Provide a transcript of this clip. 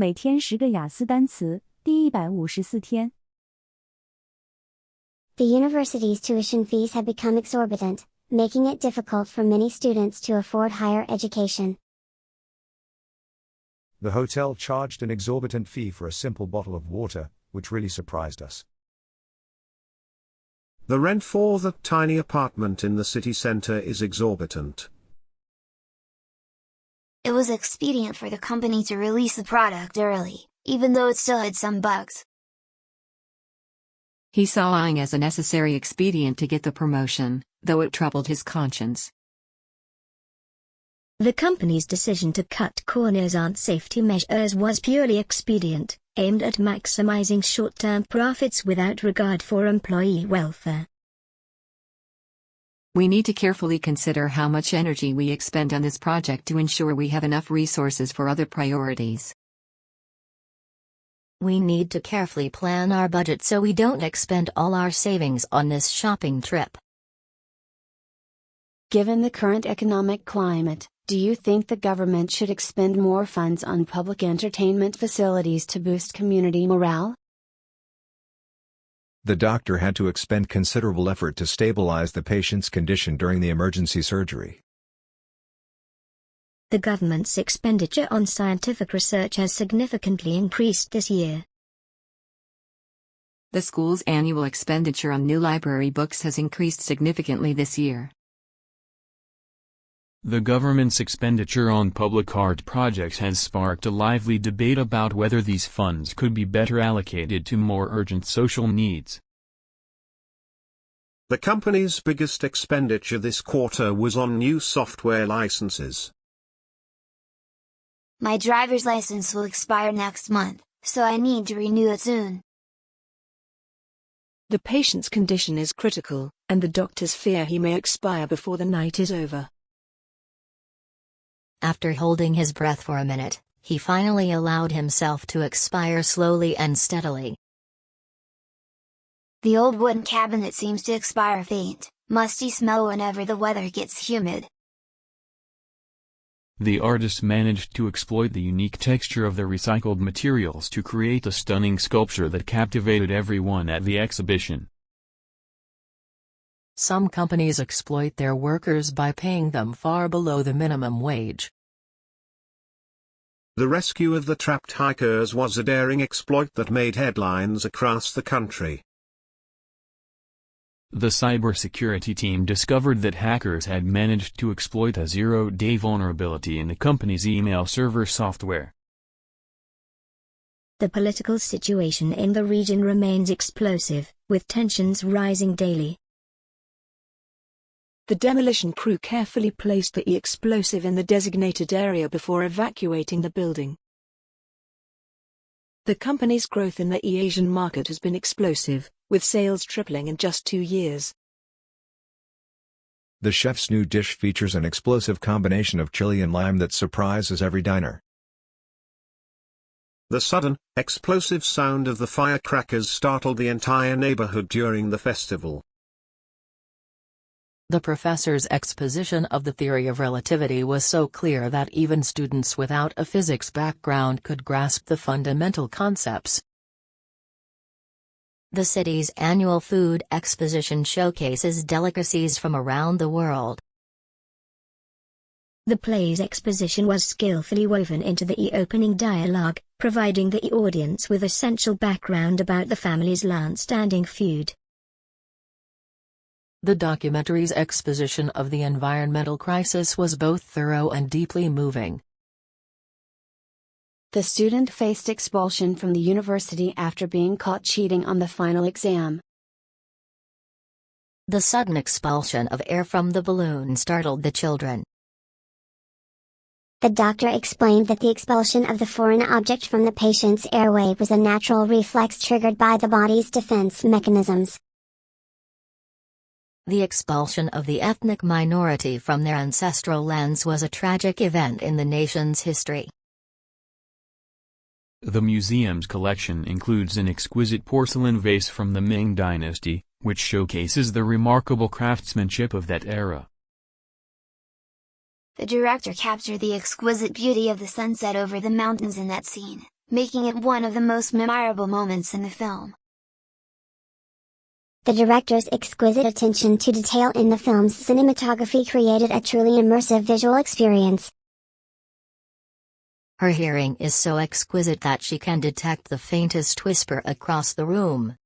每天10个雅思单词，第154天。The university's tuition fees have become exorbitant, making it difficult for many students to afford higher education. The hotel charged an exorbitant fee for a simple bottle of water, which really surprised us. The rent for the tiny apartment in the city center is exorbitant. It was expedient for the company to release the product early, even though it still had some bugs. He saw lying as a necessary expedient to get the promotion, though it troubled his conscience. The company's decision to cut corners on safety measures was purely expedient, aimed at maximizing short-term profits without regard for employee welfare. We need to carefully consider how much energy we expend on this project to ensure we have enough resources for other priorities. We need to carefully plan our budget so we don't expend all our savings on this shopping trip. Given the current economic climate, do you think the government should expend more funds on public entertainment facilities to boost community morale? The doctor had to expend considerable effort to stabilize the patient's condition during the emergency surgery. The government's expenditure on scientific research has significantly increased this year. The school's annual expenditure on new library books has increased significantly this year. The government's expenditure on public art projects has sparked a lively debate about whether these funds could be better allocated to more urgent social needs. The company's biggest expenditure this quarter was on new software licenses. My driver's license will expire next month, so I need to renew it soon. The patient's condition is critical, and the doctors fear he may expire before the night is over. After holding his breath for a minute, he finally allowed himself to expire slowly and steadily. The old wooden cabinet seems to expire faint, musty smell whenever the weather gets humid. The artist managed to exploit the unique texture of the recycled materials to create a stunning sculpture that captivated everyone at the exhibition. Some companies exploit their workers by paying them far below the minimum wage. The rescue of the trapped hikers was a daring exploit that made headlines across the country. The cybersecurity team discovered that hackers had managed to exploit a zero-day vulnerability in the company's email server software. The political situation in the region remains explosive, with tensions rising daily. The demolition crew carefully placed the explosive in the designated area before evacuating the building. The company's growth in the Asian market has been explosive, with sales tripling in just 2 years. The chef's new dish features an explosive combination of chili and lime that surprises every diner. The sudden, explosive sound of the firecrackers startled the entire neighborhood during the festival. The professor's exposition of the theory of relativity was so clear that even students without a physics background could grasp the fundamental concepts. The city's annual food exposition showcases delicacies from around the world. The play's exposition was skillfully woven into the opening dialogue, providing the audience with essential background about the family's long-standing feud. The documentary's exposition of the environmental crisis was both thorough and deeply moving. The student faced expulsion from the university after being caught cheating on the final exam. The sudden expulsion of air from the balloon startled the children. The doctor explained that the expulsion of the foreign object from the patient's airway was a natural reflex triggered by the body's defense mechanisms. The expulsion of the ethnic minority from their ancestral lands was a tragic event in the nation's history. The museum's collection includes an exquisite porcelain vase from the Ming Dynasty, which showcases the remarkable craftsmanship of that era. The director captured the exquisite beauty of the sunset over the mountains in that scene, making it one of the most memorable moments in the film. The director's exquisite attention to detail in the film's cinematography created a truly immersive visual experience. Her hearing is so exquisite that she can detect the faintest whisper across the room.